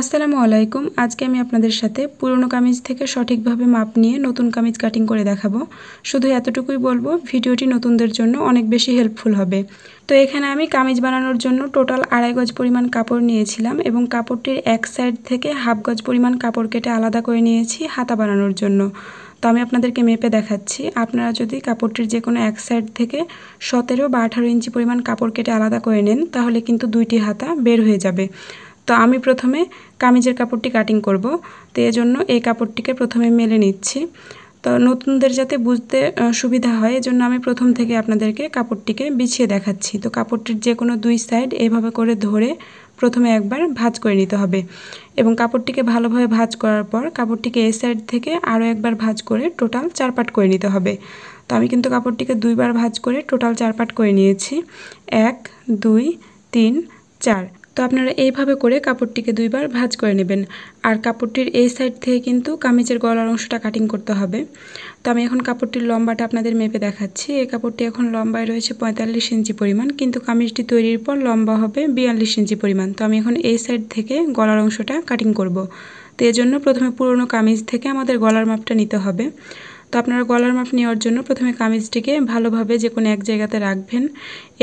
আসসালামু আলাইকুম। আজকে আমি আপনাদের সাথে পুরনো কামিজ থেকে সঠিকভাবে মাপ নিয়ে নতুন কামিজ কাটিং করে দেখাবো। শুধু এতটুকুই বলবো, ভিডিওটি নতুনদের জন্য অনেক বেশি হেল্পফুল হবে। তো এখানে আমি কামিজ বানানোর জন্য টোটাল 2.5 গজ পরিমাণ কাপড় নিয়েছিলাম এবং কাপড়টির এক সাইড থেকে 1/2 গজ পরিমাণ কাপড় কেটে আলাদা করে নিয়েছি হাতা বানানোর জন্য। তো আমি আপনাদেরকে মেপে দেখাচ্ছি। আপনারা যদি কাপড়টির যে কোনো এক সাইড থেকে 17 বা 18 ইঞ্চি পরিমাণ কাপড় কেটে আলাদা করে নেন, তাহলে কিন্তু দুইটি হাতা বের হয়ে যাবে। তো আমি প্রথমে কামিজের কাপড়টি কাটিং করব। তো এজন্য এই কাপড়টিকে প্রথমে মেলে নিচ্ছি। তো নতুনদের যাতে বুঝতে সুবিধা হয়, এজন্য আমি প্রথম থেকে আপনাদেরকে কাপড়টিকে বিছিয়ে দেখাচ্ছি। তো কাপড়টির যে কোনো দুই সাইড এভাবে করে ধরে প্রথমে একবার ভাঁজ করে নিতে হবে এবং কাপড়টিকে ভালোভাবে ভাঁজ করার পর কাপড়টিকে এই সাইড থেকে আরও একবার ভাঁজ করে টোটাল 4 পাট করে নিতে হবে। তো আমি কিন্তু কাপড়টিকে দুইবার ভাঁজ করে টোটাল 4 পাট করে নিয়েছি। 1 2 3 4। তো আপনারা এইভাবে করে কাপড়টিকে দুইবার ভাঁজ করে নেবেন। আর কাপড়টির এই সাইড থেকে কিন্তু কামিজের গলার অংশটা কাটিং করতে হবে। তো আমি এখন কাপড়টির লম্বাটা আপনাদের মেপে দেখাচ্ছি। এই কাপড়টি এখন লম্বায় রয়েছে 45 ইঞ্চি পরিমাণ, কিন্তু কামিজটি তৈরির পর লম্বা হবে 42 ইঞ্চি পরিমাণ। তো আমি এখন এই সাইড থেকে গলার অংশটা কাটিং করব। তো এর জন্য প্রথমে পুরনো কামিজ থেকে আমাদের গলার মাপটা নিতে হবে। তো আপনারা গলার মাপ নেওয়ার জন্য প্রথমে কামিজটিকে ভালোভাবে যে কোনো এক জায়গাতে রাখবেন।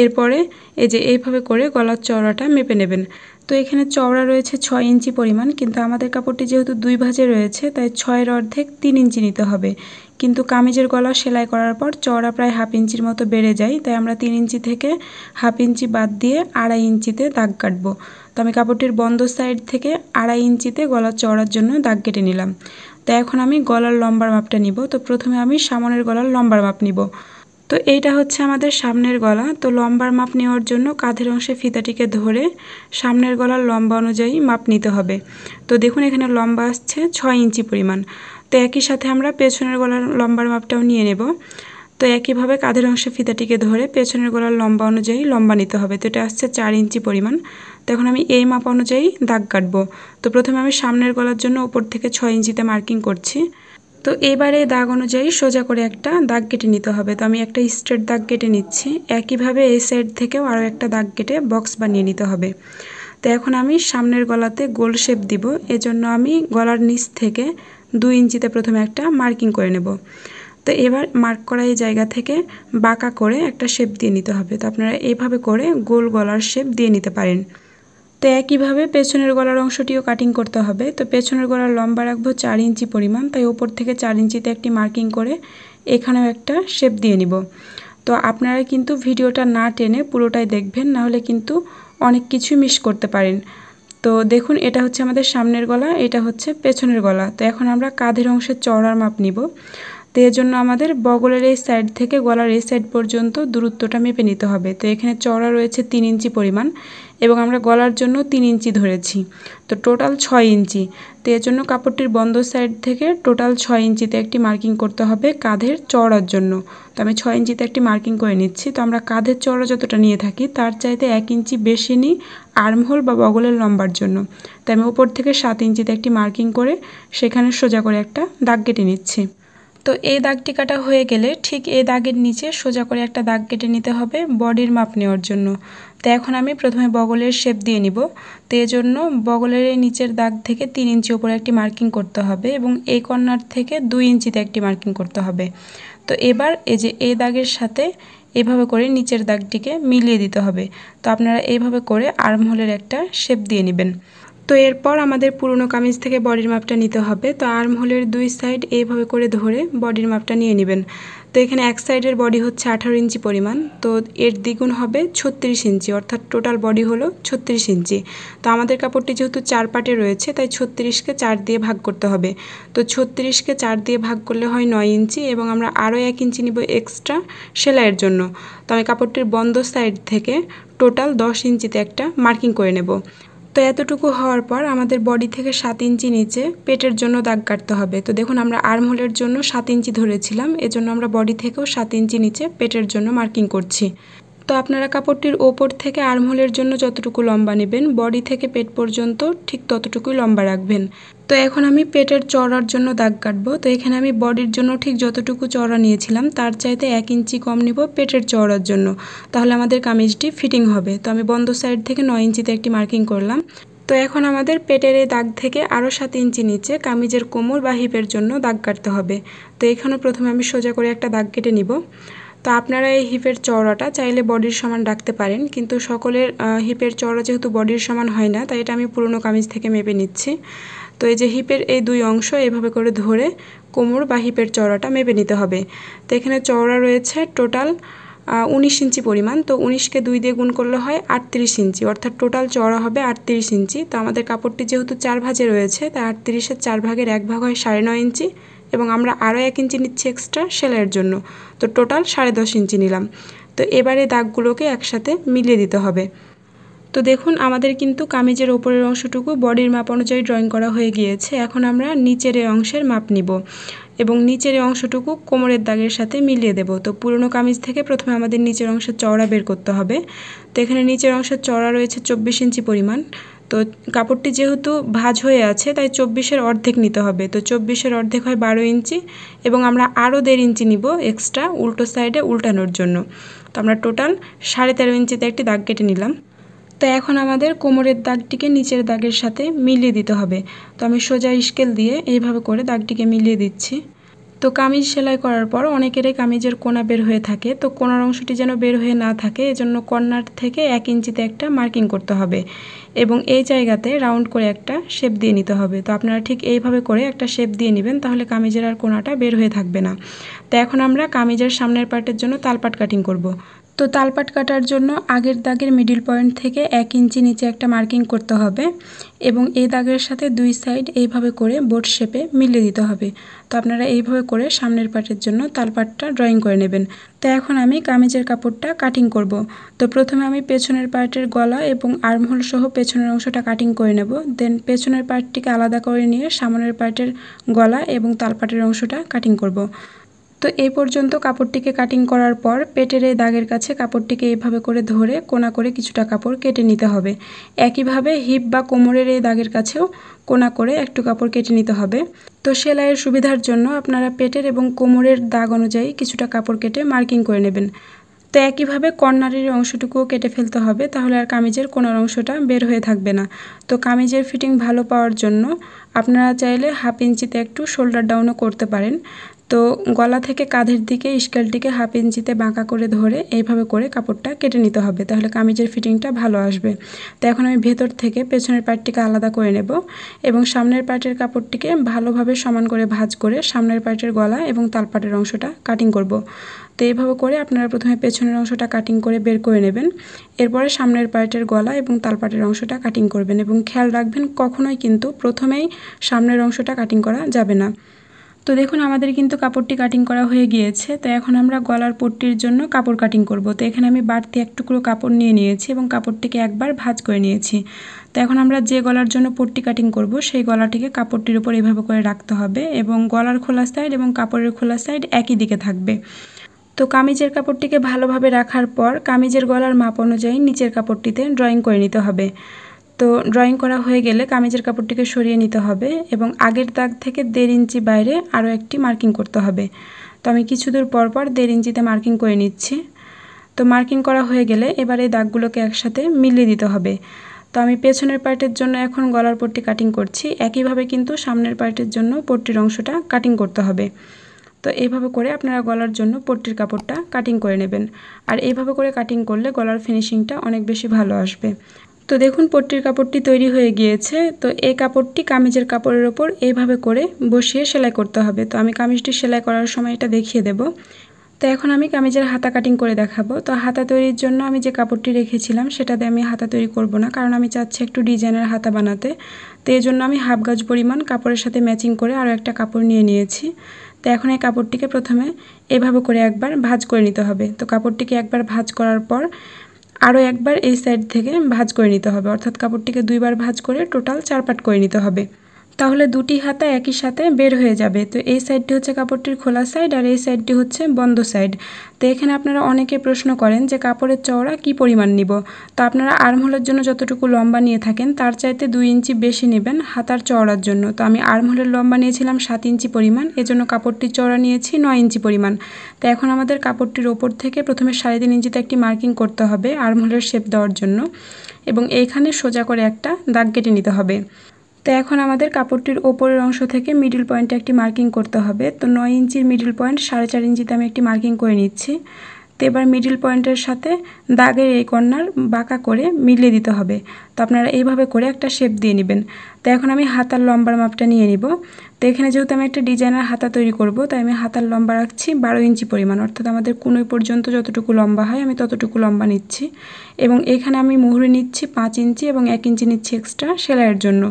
এরপরে এই যে এইভাবে করে গলার চওড়াটা মেপে নেবেন। তো এখানে চওড়া রয়েছে 6 ইঞ্চি পরিমাণ, কিন্তু আমাদের কাপড়টি যেহেতু দুই ভাঁজে রয়েছে তাই 6-এর অর্ধেক 3 ইঞ্চি নিতে হবে। কিন্তু কামিজের গলা সেলাই করার পর চওড়া প্রায় 1/2 ইঞ্চির মতো বেড়ে যায়, তাই আমরা 3 ইঞ্চি থেকে 1/2 ইঞ্চি বাদ দিয়ে 2.5 ইঞ্চিতে দাগ কাটবো। তো আমি কাপড়টির বন্ধ সাইড থেকে 2.5 ইঞ্চিতে গলার চওড়ার জন্য দাগ কেটে নিলাম। তো এখন আমি গলার লম্বার মাপটা নিব। তো প্রথমে আমি সামনের গলার লম্বার মাপ নিব। তো এইটা হচ্ছে আমাদের সামনের গলা। তো লম্বার মাপ নেওয়ার জন্য কাঁধের অংশে ফিতাটিকে ধরে সামনের গলার লম্বা অনুযায়ী মাপ নিতে হবে। তো দেখুন এখানে লম্বা আসছে 6 ইঞ্চি পরিমাণ। তো একই সাথে আমরা পেছনের গলার লম্বার মাপটাও নিয়ে নেব। তো একইভাবে কাঁধের অংশে ফিতাটিকে ধরে পেছনের গলার লম্বা অনুযায়ী লম্বা নিতে হবে। তো এটা আসছে 4 ইঞ্চি পরিমাণ। তো এখন আমি এই মাপ অনুযায়ী দাগ কাটবো। তো প্রথমে আমি সামনের গলার জন্য উপর থেকে 6 ইঞ্চিতে মার্কিং করছি। তো এবারে দাগ অনুযায়ী সোজা করে একটা দাগ কেটে নিতে হবে। তো আমি একটা স্ট্রেট দাগ কেটে নিচ্ছি। একইভাবে এই সাইড থেকেও আরও একটা দাগ কেটে বক্স বানিয়ে নিতে হবে। তো এখন আমি সামনের গলাতে গোল শেপ দিব। এজন্য আমি গলার নিচ থেকে 2 ইঞ্চিতে প্রথমে একটা মার্কিং করে নেব। তো এবার মার্ক করা এই জায়গা থেকে বাঁকা করে একটা শেপ দিয়ে নিতে হবে। তো আপনারা এইভাবে করে গোল গলার শেপ দিয়ে নিতে পারেন। তো একইভাবে পেছনের গলার অংশটিও কাটিং করতে হবে। তো পেছনের গলার লম্বা রাখবো 4 ইঞ্চি পরিমাণ, তাই ওপর থেকে 4 ইঞ্চিতে একটি মার্কিং করে এখানেও একটা শেপ দিয়ে নিব। তো আপনারা কিন্তু ভিডিওটা না টেনে পুরোটাই দেখবেন, নাহলে কিন্তু অনেক কিছু মিস করতে পারেন। তো দেখুন এটা হচ্ছে আমাদের সামনের গলা, এটা হচ্ছে পেছনের গলা। তো এখন আমরা কাঁধের অংশের চওড়ার মাপ নিব। তো এর জন্য আমাদের বগলের এই সাইড থেকে গলার এই সাইড পর্যন্ত দূরত্বটা মেপে নিতে হবে। তো এখানে চওড়া রয়েছে 3 ইঞ্চি পরিমাণ এবং আমরা গলার জন্য 3 ইঞ্চি ধরেছি। তো টোটাল 6 ইঞ্চি। তো এর জন্য কাপড়টির বন্ধ সাইড থেকে টোটাল 6 ইঞ্চিতে একটি মার্কিং করতে হবে কাঁধের চওড়ার জন্য। তো আমি 6 ইঞ্চিতে একটি মার্কিং করে নিচ্ছি। তো আমরা কাঁধের চওড়া যতটা নিয়ে থাকি তার চাইতে 1 ইঞ্চি বেশি নিই আর্মহোল বা বগলের লম্বার জন্য। তো আমি উপর থেকে 7 ইঞ্চিতে একটি মার্কিং করে সেখানে সোজা করে একটা দাগ কেটে নিচ্ছি। তো এই দাগটি কাটা হয়ে গেলে ঠিক এই দাগের নিচে সোজা করে একটা দাগ কেটে নিতে হবে বডির মাপ নেওয়ার জন্য। তো এখন আমি প্রথমে বগলের শেপ দিয়ে নিব। তো এই জন্য বগলের এই নিচের দাগ থেকে 3 ইঞ্চি উপরে একটি মার্কিং করতে হবে এবং এই কর্নার থেকে 2 ইঞ্চিতে একটি মার্কিং করতে হবে। তো এবার এই যে এই দাগের সাথে এভাবে করে নিচের দাগটিকে মিলিয়ে দিতে হবে। তো আপনারা এইভাবে করে আর্মহোলের একটা শেপ দিয়ে নেবেন। তো এরপর আমাদের পুরনো কামিজ থেকে বডির মাপটা নিতে হবে। তো আর্মহোলের 2 সাইড এইভাবে করে ধরে বডির মাপটা নিয়ে নেবেন। তো এখানে এক সাইডের বডি হচ্ছে 18 ইঞ্চি পরিমাণ, তো এর দ্বিগুণ হবে 36 ইঞ্চি, অর্থাৎ টোটাল বডি হলো 36 ইঞ্চি। তো আমাদের কাপড়টি যেহেতু 4 পাটে রয়েছে তাই 36কে 4 দিয়ে ভাগ করতে হবে। তো 36কে 4 দিয়ে ভাগ করলে হয় 9 ইঞ্চি এবং আমরা আরও 1 ইঞ্চি নিব এক্সট্রা সেলাইয়ের জন্য। তো আমি কাপড়টির বন্ধ সাইড থেকে টোটাল 10 ইঞ্চিতে একটা মার্কিং করে নেব। তো এতটুকু হওয়ার পর আমাদের বডি থেকে 7 ইঞ্চি নিচে পেটের জন্য দাগ কাটতে হবে। তো দেখুন আমরা আর্মহোলের জন্য 7 ইঞ্চি ধরেছিলাম, এজন্য আমরা বডি থেকেও 7 ইঞ্চি নিচে পেটের জন্য মার্কিং করছি। তো আপনারা কাপড়টির ওপর থেকে আর্মহোলের জন্য যতটুকু লম্বা নেবেন বডি থেকে পেট পর্যন্ত ঠিক ততটুকুই লম্বা রাখবেন। তো এখন আমি পেটের চওড়ার জন্য দাগ কাটবো। তো এখানে আমি বডির জন্য ঠিক যতটুকু চওড়া নিয়েছিলাম তার চাইতে 1 ইঞ্চি কম নিব পেটের চওড়ার জন্য, তাহলে আমাদের কামিজটি ফিটিং হবে। তো আমি বন্ধ সাইড থেকে 9 ইঞ্চিতে একটি মার্কিং করলাম। তো এখন আমাদের পেটের এই দাগ থেকে আরও 7 ইঞ্চি নিচে কামিজের কোমর বা হিপের জন্য দাগ কাটতে হবে। তো এখানে প্রথমে আমি সোজা করে একটা দাগ কেটে নিব। তো আপনারা এই হিপের চওড়াটা চাইলে বডির সমান রাখতে পারেন, কিন্তু সকলের হিপের চওড়া যেহেতু বডির সমান হয় না, তাই এটা আমি পুরনো কামিজ থেকে মেপে নিচ্ছি। তো এই যে হিপের এই দুই অংশ এভাবে করে ধরে কোমর বা হিপের চওড়াটা মেপে নিতে হবে। তো এখানে চওড়া রয়েছে টোটাল 19 ইঞ্চি পরিমাণ। তো 19কে 2 দিয়ে গুণ করলে হয় 38 ইঞ্চি, অর্থাৎ টোটাল চওড়া হবে 38 ইঞ্চি। তো আমাদের কাপড়টি যেহেতু 4 ভাঁজে রয়েছে, তাই 38-এর 4 ভাগের 1 ভাগ হয় 9.5 ইঞ্চি, এবং আমরা আরও 1 ইঞ্চি নিচ্ছি এক্সট্রা সেলাইয়ের জন্য। তো টোটাল 10.5 ইঞ্চি নিলাম। তো এবারে দাগগুলোকে একসাথে মিলিয়ে দিতে হবে। তো দেখুন আমাদের কিন্তু কামিজের ওপরের অংশটুকু বডির মাপ অনুযায়ী ড্রয়িং করা হয়ে গিয়েছে। এখন আমরা নিচের অংশের মাপ নিব এবং নিচের অংশটুকু কোমরের দাগের সাথে মিলিয়ে দেব। তো পুরনো কামিজ থেকে প্রথমে আমাদের নিচের অংশের চওড়া বের করতে হবে। তো এখানে নিচের অংশের চওড়া রয়েছে 24 ইঞ্চি পরিমাণ। তো কাপড়টি যেহেতু ভাঁজ হয়ে আছে, তাই 24-এর অর্ধেক নিতে হবে। তো 24-এর অর্ধেক হয় 12 ইঞ্চি, এবং আমরা আরও 1.5 ইঞ্চি নিব এক্সট্রা উল্টো সাইডে উল্টানোর জন্য। তো আমরা টোটাল 13.5 ইঞ্চিতে একটি দাগ কেটে নিলাম। তো এখন আমাদের কোমরের দাগটিকে নিচের দাগের সাথে মিলিয়ে দিতে হবে। তো আমি সোজা স্কেল দিয়ে এইভাবে করে দাগটিকে মিলিয়ে দিচ্ছি। তো কামিজ সেলাই করার পর অনেকেরই কামিজের কোনা বের হয়ে থাকে। তো কোনার অংশটি যেন বের হয়ে না থাকে, এজন্য কর্নার থেকে 1 ইঞ্চিতে একটা মার্কিং করতে হবে, এবং এই জায়গাতে রাউন্ড করে একটা শেপ দিয়ে নিতে হবে। তো আপনারা ঠিক এইভাবে করে একটা শেপ দিয়ে নেবেন, তাহলে কামিজের আর কোনাটা বের হয়ে থাকবে না। তো এখন আমরা কামিজের সামনের পার্টের জন্য তালপাট কাটিং করব। তো তালপাট কাটার জন্য আগের দাগের মিডিল পয়েন্ট থেকে 1 ইঞ্চি নিচে একটা মার্কিং করতে হবে, এবং এই দাগের সাথে দুই সাইড এইভাবে করে বোট শেপে মিলিয়ে দিতে হবে। তো আপনারা এইভাবে করে সামনের পার্টের জন্য তালপাটটা ড্রয়িং করে নেবেন। তো এখন আমি কামিজের কাপড়টা কাটিং করব। তো প্রথমে আমি পেছনের পার্টের গলা এবং আর্মহোল সহ পেছনের অংশটা কাটিং করে নেব। দেন পেছনের পার্টটিকে আলাদা করে নিয়ে সামনের পার্টের গলা এবং তালপাটের অংশটা কাটিং করব। তো এই পর্যন্ত কাপড়টিকে কাটিং করার পর পেটের এই দাগের কাছে কাপড়টিকে এইভাবে করে ধরে কোনা করে কিছুটা কাপড় কেটে নিতে হবে। একইভাবে হিপ বা কোমরের এই দাগের কাছেও কোনা করে একটু কাপড় কেটে নিতে হবে। তো সেলাইয়ের সুবিধার জন্য আপনারা পেটের এবং কোমরের দাগ অনুযায়ী কিছুটা কাপড় কেটে মার্কিং করে নেবেন। তো একইভাবে কর্নারের অংশটুকুও কেটে ফেলতে হবে, তাহলে আর কামিজের কোনার অংশটা বের হয়ে থাকবে না। তো কামিজের ফিটিং ভালো পাওয়ার জন্য আপনারা চাইলে 1/2 ইঞ্চিতে একটু শোল্ডার ডাউনও করতে পারেন। তো গলা থেকে কাঁধের দিকে স্কেলটিকে 1/2 ইঞ্চিতে বাঁকা করে ধরে এইভাবে করে কাপড়টা কেটে নিতে হবে, তাহলে কামিজের ফিটিংটা ভালো আসবে। তো এখন আমি ভেতর থেকে পেছনের পার্টটিকে আলাদা করে নেব, এবং সামনের পার্টের কাপড়টিকে ভালোভাবে সমান করে ভাঁজ করে সামনের পার্টের গলা এবং তালপাটের অংশটা কাটিং করব। তো এইভাবে করে আপনারা প্রথমে পেছনের অংশটা কাটিং করে বের করে নেবেন, এরপরে সামনের পার্টের গলা এবং তালপাটের অংশটা কাটিং করবেন, এবং খেয়াল রাখবেন কখনোই কিন্তু প্রথমেই সামনের অংশটা কাটিং করা যাবে না। তো দেখুন আমাদের কিন্তু কাপড়টি কাটিং করা হয়ে গিয়েছে। তো এখন আমরা গলার পট্টির জন্য কাপড় কাটিং করব। তো এখানে আমি বাড়তি এক টুকরো কাপড় নিয়ে নিয়েছি এবং কাপড়টিকে একবার ভাঁজ করে নিয়েছি। তো এখন আমরা যে গলার জন্য পট্টি কাটিং করব, সেই গলাটিকে কাপড়টির উপর এভাবে করে রাখতে হবে, এবং গলার খোলা সাইড এবং কাপড়ের খোলা সাইড একই দিকে থাকবে। তো কামিজের কাপড়টিকে ভালোভাবে রাখার পর কামিজের গলার মাপ অনুযায়ী নিচের কাপড়টিতে ড্রয়িং করে নিতে হবে। তো ড্রয়িং করা হয়ে গেলে কামিজের কাপড়টিকে সরিয়ে নিতে হবে, এবং আগের দাগ থেকে 1.5 ইঞ্চি বাইরে আরও একটি মার্কিং করতে হবে। তো আমি কিছু দূর পর পর 1.5 ইঞ্চিতে মার্কিং করে নিচ্ছি। তো মার্কিং করা হয়ে গেলে এবার এই দাগগুলোকে একসাথে মিলিয়ে দিতে হবে। তো আমি পেছনের পার্টের জন্য এখন গলার পট্টি কাটিং করছি, একইভাবে কিন্তু সামনের পার্টের জন্য পট্টির অংশটা কাটিং করতে হবে। তো এইভাবে করে আপনারা গলার জন্য পট্টির কাপড়টা কাটিং করে নেবেন, আর এইভাবে করে কাটিং করলে গলার ফিনিশিংটা অনেক বেশি ভালো আসবে। তো দেখুন পট্টির কাপড়টি তৈরি হয়ে গিয়েছে। তো এই কাপড়টি কামিজের কাপড়ের ওপর এইভাবে করে বসিয়ে সেলাই করতে হবে। তো আমি কামিজটি সেলাই করার সময় এটা দেখিয়ে দেব। তো এখন আমি কামিজের হাতা কাটিং করে দেখাবো। তো হাতা তৈরির জন্য আমি যে কাপড়টি রেখেছিলাম সেটা দিয়ে আমি হাতা তৈরি করব না, কারণ আমি চাচ্ছি একটু ডিজাইনের হাতা বানাতে। তো এই জন্য আমি 1/2 গজ পরিমাণ কাপড়ের সাথে ম্যাচিং করে আরও একটা কাপড় নিয়ে নিয়েছি। তো এখন এই কাপড়টিকে প্রথমে এভাবে করে একবার ভাঁজ করে নিতে হবে। তো কাপড়টিকে একবার ভাঁজ করার পর আরও একবার এই সাইড থেকে ভাঁজ করে নিতে হবে, অর্থাৎ কাপড়টিকে 2বার ভাঁজ করে টোটাল 4 পাট করে নিতে হবে। তাহলে দুটি হাতা একই সাথে বের হয়ে যাবে। তো এই সাইডটি হচ্ছে কাপড়টির খোলা সাইড আর এই সাইডটি হচ্ছে বন্ধ সাইড। তো এখানে আপনারা অনেকে প্রশ্ন করেন যে কাপড়ের চওড়া কি পরিমাণ নিব। তো আপনারা আর্মহোলের জন্য যতটুকু লম্বা নিয়ে থাকেন তার চাইতে 2 ইঞ্চি বেশি নেবেন হাতার চওড়ার জন্য। তো আমি আর্মহোলের লম্বা নিয়েছিলাম 7 ইঞ্চি পরিমাণ, এজন্য কাপড়টির চওড়া নিয়েছি 9 ইঞ্চি পরিমাণ। তো এখন আমাদের কাপড়টির ওপর থেকে প্রথমে 3.5 ইঞ্চিতে একটি মার্কিং করতে হবে আর্মহোলের শেপ দেওয়ার জন্য, এবং এইখানে সোজা করে একটা দাগ কেটে নিতে হবে। তো এখন আমাদের কাপড়টির ওপরের অংশ থেকে মিডল পয়েন্টে একটি মার্কিং করতে হবে। তো 9 ইঞ্চির মিডল পয়েন্ট 4.5 ইঞ্চিতে আমি একটি মার্কিং করে নিচ্ছি। তো এবার মিডল পয়েন্টের সাথে দাগের এই কর্নার বাঁকা করে মিলিয়ে দিতে হবে। তো আপনারা এইভাবে করে একটা শেপ দিয়ে নেবেন। তো এখন আমি হাতার লম্বার মাপটা নিয়ে নিব। তো এখানে যেহেতু আমি একটা ডিজাইনার হাতা তৈরি করব, তাই আমি হাতার লম্বা রাখছি 12 ইঞ্চি পরিমাণ, অর্থাৎ আমাদের কোণই পর্যন্ত যতটুকু লম্বা হয় আমি ততটুকু লম্বা নিচ্ছি। এবং এখানে আমি মুহুরি নিচ্ছি 5 ইঞ্চি এবং 1 ইঞ্চি নিচ্ছি এক্সট্রা সেলাইয়ের জন্য।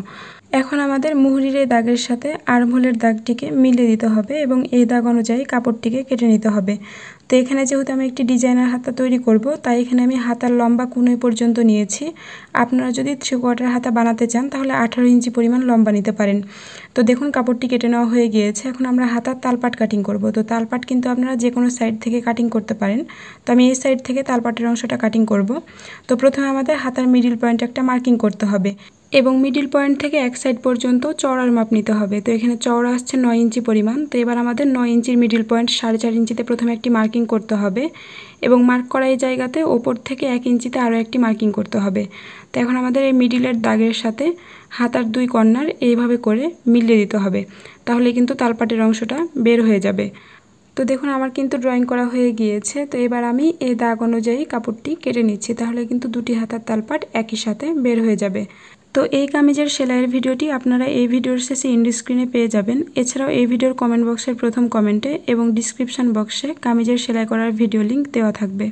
এখন আমাদের মুহুরির এই দাগের সাথে আর্মহোলের দাগটিকে মিলিয়ে দিতে হবে এবং এই দাগ অনুযায়ী কাপড়টিকে কেটে নিতে হবে। তো এখানে যেহেতু আমি একটি ডিজাইনার হাতা তৈরি করব, তাই এখানে আমি হাতার লম্বা কোণই পর্যন্ত নিয়েছি। আপনারা যদি 3/4 হাতা বানাতে চান তাহলে 18 ইঞ্চি পরিমাণ লম্বা নিতে পারেন। তো দেখুন কাপড়টি কেটে নেওয়া হয়ে গিয়েছে। এখন আমরা হাতার তালপাট কাটিং করব। তো তালপাট কিন্তু আপনারা যে কোনো সাইড থেকে কাটিং করতে পারেন। তো আমি এই সাইড থেকে তালপাটের অংশটা কাটিং করব। তো প্রথমে আমাদের হাতার মিডল পয়েন্টে একটা মার্কিং করতে হবে এবং মিডল পয়েন্ট থেকে এক সাইড পর্যন্ত চওড়ার মাপ নিতে হবে। তো এখানে চওড়া আসছে 9 ইঞ্চি পরিমাণ। তো এবার আমাদের 9 ইঞ্চির মিডল পয়েন্ট 4.5 ইঞ্চিতে প্রথমে একটি মার্কিং করতে হবে এবং মার্ক করা এই জায়গাতে ওপর থেকে 1 ইঞ্চিতে আরও একটি মার্কিং করতে হবে। তো এখন আমাদের এই মিডিলের দাগের সাথে হাতার 2 কর্নার এইভাবে করে মিলিয়ে দিতে হবে, তাহলে কিন্তু তালপাটের অংশটা বের হয়ে যাবে। তো দেখুন আমার কিন্তু ড্রয়িং করা হয়ে গিয়েছে। তো এবার আমি এই দাগ অনুযায়ী কাপড়টি কেটে নিচ্ছি, তাহলে কিন্তু দুটি হাতার তালপাট একই সাথে বের হয়ে যাবে। তো এই কামিজের সেলাইয়ের ভিডিওটি আপনারা এই ভিডিওর শেষে এন্ড স্ক্রিনে পেয়ে যাবেন। এছাড়াও এই ভিডিওর কমেন্ট বক্সের প্রথম কমেন্টে এবং ডিসক্রিপশন বক্সে কামিজের সেলাই করার ভিডিও লিংক দেওয়া থাকবে।